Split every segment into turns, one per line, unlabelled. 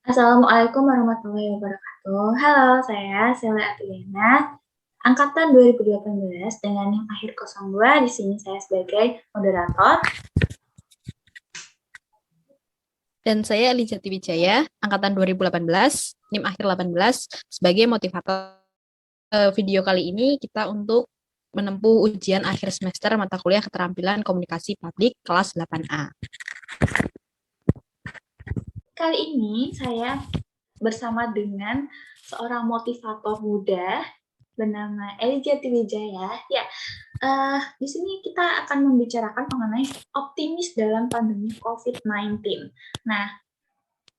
Assalamualaikum warahmatullahi wabarakatuh. Halo, saya Sela Apriana, angkatan 2018 dengan NIM akhir 02. Di sini saya sebagai moderator.
Dan saya Elijati Wijaya, angkatan 2018, NIM akhir 18, sebagai motivator. Video kali ini kita untuk menempuh ujian akhir semester mata kuliah keterampilan komunikasi publik kelas 8A.
Kali ini saya bersama dengan seorang motivator muda bernama Elijati Wijaya. Ya, di sini kita akan membicarakan mengenai optimis dalam pandemi COVID-19. Nah,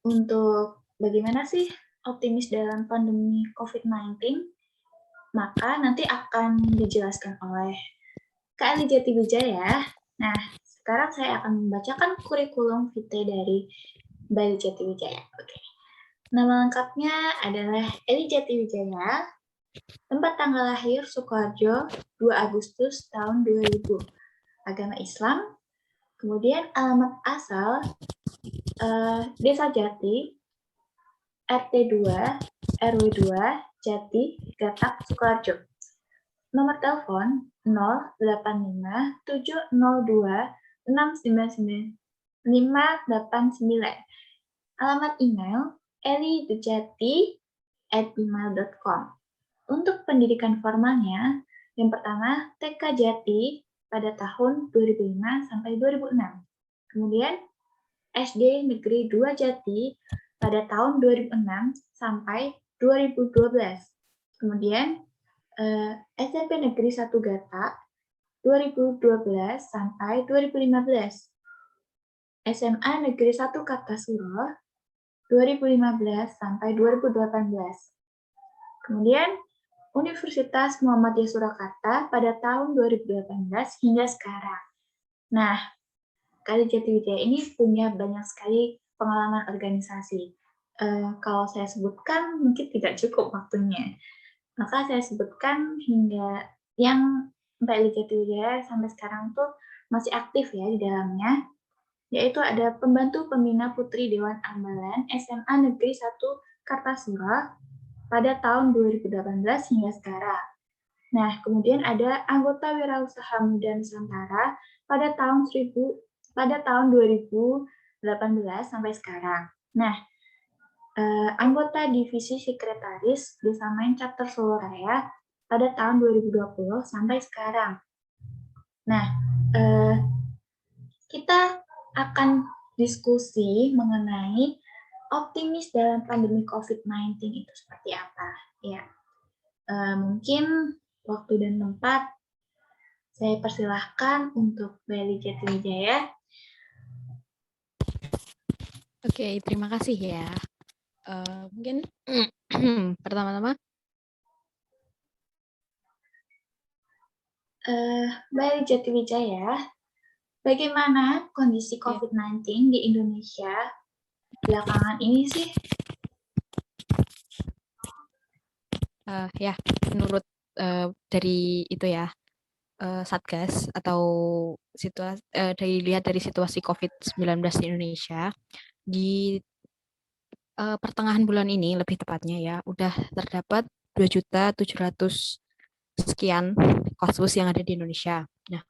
untuk bagaimana sih optimis dalam pandemi COVID-19? Maka nanti akan dijelaskan oleh Kak Eli Jati Wijaya. Nah, sekarang saya akan membacakan kurikulum vitae dari Mbak Eli Jati Wijaya. Oke. Nama lengkapnya adalah Eli Jati Wijaya, tempat tanggal lahir Sukoharjo 2 Agustus tahun 2000, agama Islam, kemudian alamat asal Desa Jati, RT 2, RW 2, Jati, Gatak, Sukoharjo. Nomor telepon 085-702-699-589. Alamat email elidejati@gmail.com. Untuk pendidikan formalnya, yang pertama TK Jati pada tahun 2005 sampai 2006. Kemudian SD Negeri 2 Jati pada tahun 2006 sampai 2012. Kemudian SMP Negeri 1 Gata 2012 sampai 2015. SMA Negeri 1 Kartasuro 2015 sampai 2018. Kemudian Universitas Muhammadiyah Surakarta pada tahun 2018 hingga sekarang. Nah, Kak Jati Wijaya ini punya banyak sekali pengalaman organisasi. Kalau saya sebutkan mungkin tidak cukup waktunya. Maka saya sebutkan hingga yang Mbak Eli Jati Wijaya sampai sekarang tuh masih aktif ya di dalamnya, yaitu ada pembantu pembina Putri Dewan Ambalan SMA Negeri 1 Kartasura pada tahun 2018 hingga sekarang. Nah, kemudian ada anggota Wirausaha Muda Nusantara pada tahun 2018 sampai sekarang. Nah, anggota divisi sekretaris Desa Main Chapter Solo Raya pada tahun 2020 sampai sekarang. Nah, kita akan diskusi mengenai optimis dalam pandemi COVID-19 itu seperti apa. Ya, mungkin waktu dan tempat saya persilahkan untuk Bali Jatiwijaya.
Oke, terima kasih ya. Mungkin pertama-tama
Bali Jatiwijaya, bagaimana kondisi COVID-19 di Indonesia belakangan ini sih?
ya menurut dari itu ya Satgas atau dari situasi COVID-19 di Indonesia di pertengahan bulan ini lebih tepatnya ya udah terdapat 2.700.000 sekian kasus yang ada di Indonesia. Nah,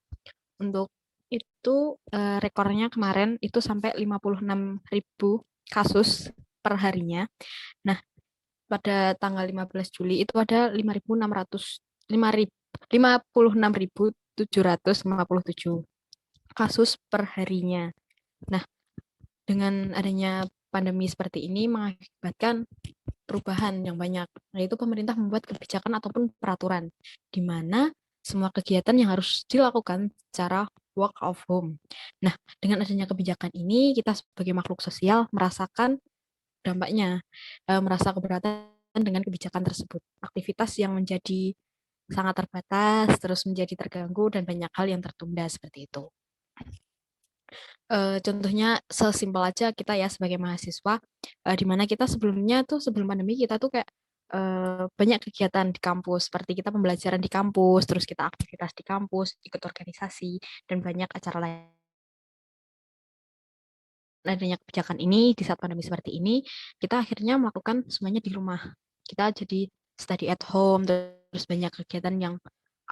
untuk itu rekornya kemarin itu sampai 56.000 kasus per harinya. Nah, pada tanggal 15 Juli itu ada 56.757 kasus per harinya. Nah, dengan adanya pandemi seperti ini mengakibatkan perubahan yang banyak. Nah, itu pemerintah membuat kebijakan ataupun peraturan di mana semua kegiatan yang harus dilakukan secara work of home. Nah, dengan adanya kebijakan ini, kita sebagai makhluk sosial merasakan dampaknya, merasa keberatan dengan kebijakan tersebut. Aktivitas yang menjadi sangat terbatas, terus menjadi terganggu, dan banyak hal yang tertunda seperti itu. Contohnya sesimpel aja kita ya sebagai mahasiswa, di mana kita sebelumnya tuh sebelum pandemi kita tuh kayak banyak kegiatan di kampus, seperti kita pembelajaran di kampus, terus kita aktivitas di kampus, ikut organisasi, dan banyak acara lain adanya kebijakan ini, di saat pandemi seperti ini, kita akhirnya melakukan semuanya di rumah. Kita jadi study at home, terus banyak kegiatan yang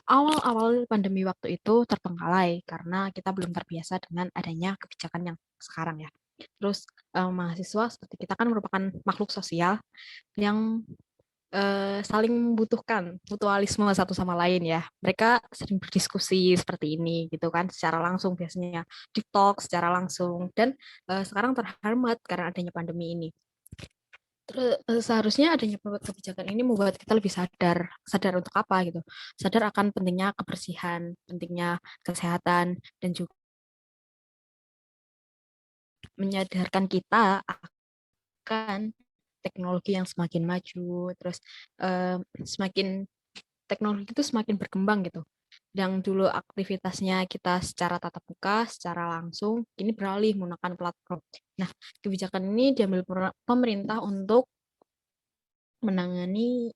awal-awal pandemi waktu itu terbengkalai karena kita belum terbiasa dengan adanya kebijakan yang sekarang ya. Terus mahasiswa seperti kita kan merupakan makhluk sosial yang saling membutuhkan mutualisme satu sama lain ya. Mereka sering berdiskusi seperti ini gitu kan secara langsung biasanya di talk secara langsung dan sekarang terhambat karena adanya pandemi ini. Terus seharusnya adanya kebijakan ini membuat kita lebih sadar untuk apa gitu. Sadar akan pentingnya kebersihan, pentingnya kesehatan dan juga menyadarkan kita akan teknologi yang semakin maju, terus semakin teknologi itu semakin berkembang gitu. Yang dulu aktivitasnya kita secara tatap muka, secara langsung, kini beralih menggunakan platform. Nah, kebijakan ini diambil pemerintah untuk menangani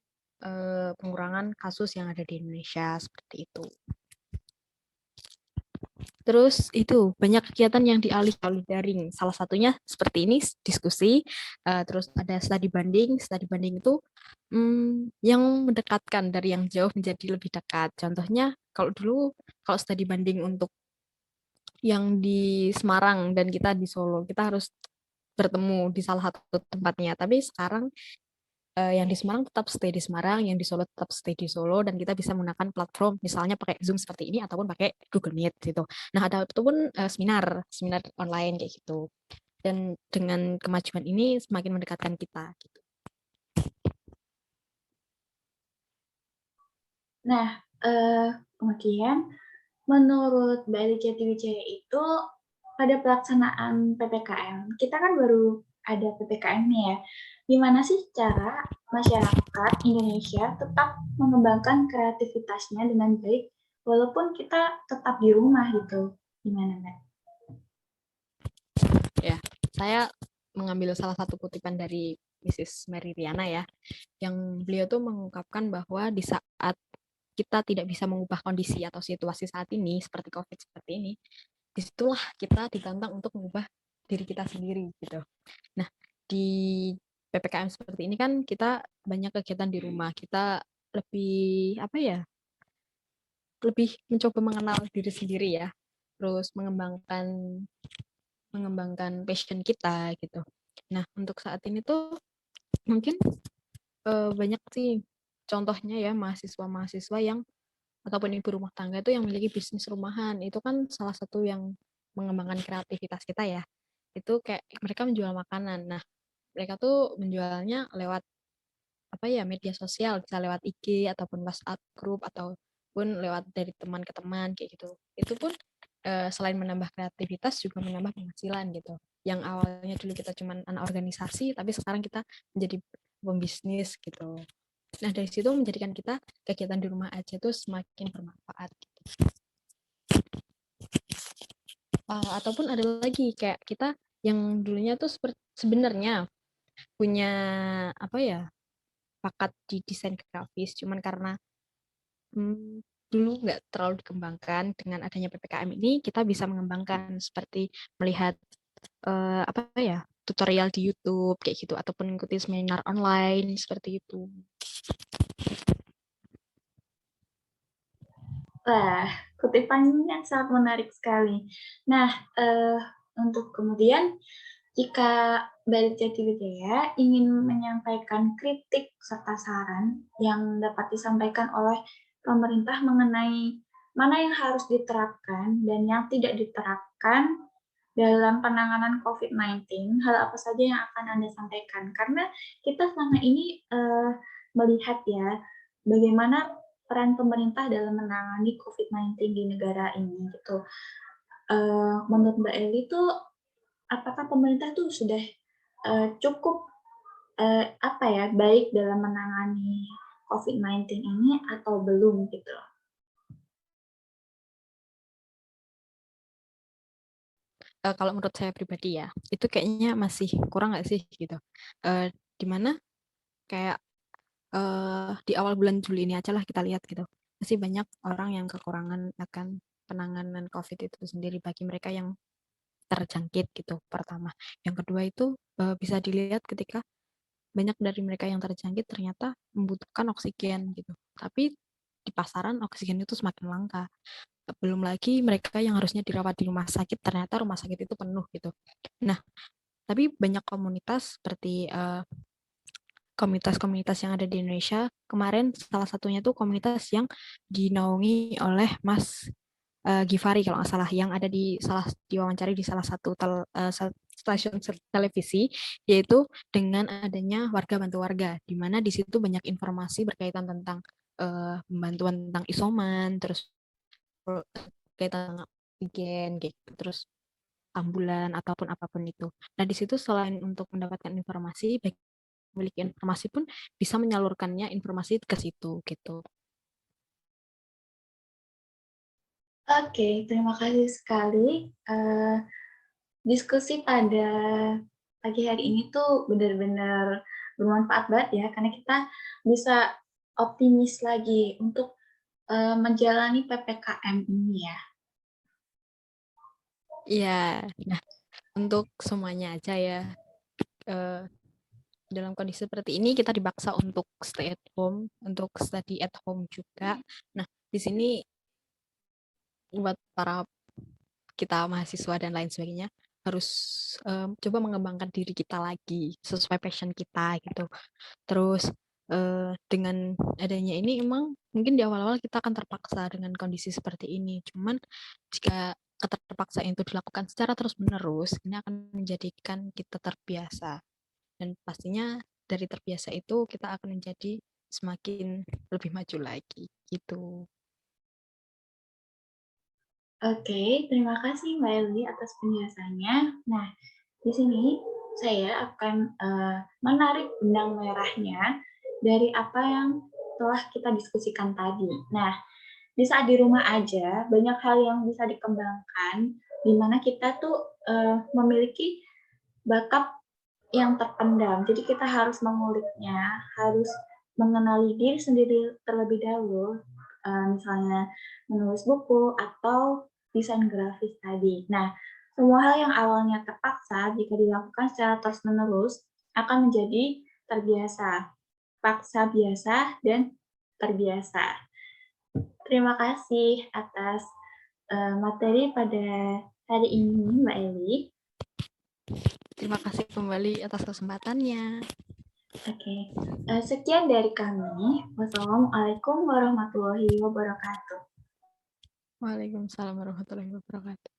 pengurangan kasus yang ada di Indonesia seperti itu. Terus itu banyak kegiatan yang dialih daring. Salah satunya seperti ini diskusi. Terus ada studi banding. Studi banding itu yang mendekatkan dari yang jauh menjadi lebih dekat. Contohnya kalau dulu kalau studi banding untuk yang di Semarang dan kita di Solo, kita harus bertemu di salah satu tempatnya. Tapi sekarang yang di Semarang tetap stay di Semarang, yang di Solo tetap stay di Solo, dan kita bisa menggunakan platform misalnya pakai Zoom seperti ini ataupun pakai Google Meet gitu. Nah, ada ataupun seminar online kayak gitu. Dan dengan kemajuan ini semakin mendekatkan kita gitu.
Nah, kemudian menurut Mbak Jatiwijaya itu pada pelaksanaan PPKM, kita kan baru ada PPKM nih ya. Gimana sih cara masyarakat Indonesia tetap mengembangkan kreativitasnya dengan baik walaupun kita tetap di rumah gitu? Gimana, Mbak?
Ya, saya mengambil salah satu kutipan dari Mrs. Mary Riana ya, yang beliau tuh mengungkapkan bahwa di saat kita tidak bisa mengubah kondisi atau situasi saat ini seperti COVID seperti ini, disitulah kita ditantang untuk mengubah diri kita sendiri gitu. Nah, di PPKM seperti ini kan kita banyak kegiatan di rumah, kita lebih apa ya, lebih mencoba mengenal diri sendiri ya, terus mengembangkan passion kita gitu. Nah, untuk saat ini tuh mungkin banyak sih contohnya ya mahasiswa-mahasiswa yang ataupun ibu rumah tangga itu yang memiliki bisnis rumahan. Itu kan salah satu yang mengembangkan kreativitas kita ya. Itu kayak mereka menjual makanan. Nah, mereka tuh menjualnya lewat apa ya media sosial, bisa lewat IG ataupun WhatsApp group ataupun lewat dari teman ke teman kayak gitu. Itu pun selain menambah kreativitas juga menambah penghasilan gitu. Yang awalnya dulu kita cuma anak organisasi, tapi sekarang kita menjadi pembisnis gitu. Nah, dari situ menjadikan kita kegiatan di rumah aja tuh semakin bermanfaat gitu. Ataupun ada lagi kayak kita yang dulunya tuh sebenarnya punya apa ya bakat di desain grafis, cuman karena dulu nggak terlalu dikembangkan. Dengan adanya PPKM ini kita bisa mengembangkan seperti melihat apa ya tutorial di YouTube kayak gitu ataupun mengikuti seminar online seperti itu.
Wah, kutipannya sangat menarik sekali. Nah, untuk kemudian jika Mbak Jatiwijaya ingin menyampaikan kritik serta saran yang dapat disampaikan oleh pemerintah mengenai mana yang harus diterapkan dan yang tidak diterapkan dalam penanganan COVID-19, hal apa saja yang akan Anda sampaikan? Karena kita selama ini melihat ya, bagaimana peran pemerintah dalam menangani COVID-19 di negara ini gitu. Menurut Mbak Eli tuh apakah pemerintah tuh sudah cukup apa ya baik dalam menangani COVID-19 ini atau belum gitu?
Kalau menurut saya pribadi ya, itu kayaknya masih kurang nggak sih gitu. Dimana kayak di awal bulan Juli ini aja lah kita lihat gitu. Masih banyak orang yang kekurangan akan penanganan COVID itu sendiri bagi mereka yang terjangkit gitu pertama. Yang kedua itu bisa dilihat ketika banyak dari mereka yang terjangkit ternyata membutuhkan oksigen gitu. Tapi di pasaran oksigen itu semakin langka. Belum lagi mereka yang harusnya dirawat di rumah sakit ternyata rumah sakit itu penuh gitu. Nah, tapi banyak komunitas seperti komunitas-komunitas yang ada di Indonesia. Kemarin salah satunya tuh komunitas yang dinaungi oleh Mas Givari kalau nggak salah, yang ada diwawancari di salah satu stasiun televisi, yaitu dengan adanya warga bantu warga, di mana di situ banyak informasi berkaitan tentang bantuan tentang isoman, terus berkaitan tentang oksigen, gitu, terus ambulan ataupun apapun itu. Nah di situ selain untuk mendapatkan informasi, baik memiliki informasi pun bisa menyalurkannya informasi ke situ gitu.
Oke, terima kasih sekali. Diskusi pada pagi hari ini tuh benar-benar bermanfaat banget ya, karena kita bisa optimis lagi untuk menjalani PPKM ini ya.
Iya, nah untuk semuanya aja ya, dalam kondisi seperti ini kita dipaksa untuk stay at home, untuk study at home juga. Nah, di sini buat para kita mahasiswa dan lain sebagainya harus coba mengembangkan diri kita lagi sesuai passion kita gitu. Terus dengan adanya ini emang mungkin di awal-awal kita akan terpaksa dengan kondisi seperti ini. Cuman jika keterpaksaan itu dilakukan secara terus-menerus, ini akan menjadikan kita terbiasa. Dan pastinya dari terbiasa itu kita akan menjadi semakin lebih maju lagi gitu.
Oke, terima kasih Mbak Eli atas penjelasannya. Nah, di sini saya akan menarik benang merahnya dari apa yang telah kita diskusikan tadi. Nah, di saat di rumah aja banyak hal yang bisa dikembangkan, di mana kita tuh memiliki bakat yang terpendam. Jadi kita harus menguliknya, harus mengenali diri sendiri terlebih dahulu, misalnya menulis buku atau desain grafis tadi. Nah, semua hal yang awalnya terpaksa jika dilakukan secara terus-menerus akan menjadi terbiasa, paksa biasa dan terbiasa. Terima kasih atas materi pada hari ini, Mbak Eli.
Terima kasih kembali atas kesempatannya.
Oke, sekian dari kami. Wassalamualaikum warahmatullahi wabarakatuh.
Waalaikumsalam warahmatullahi wabarakatuh.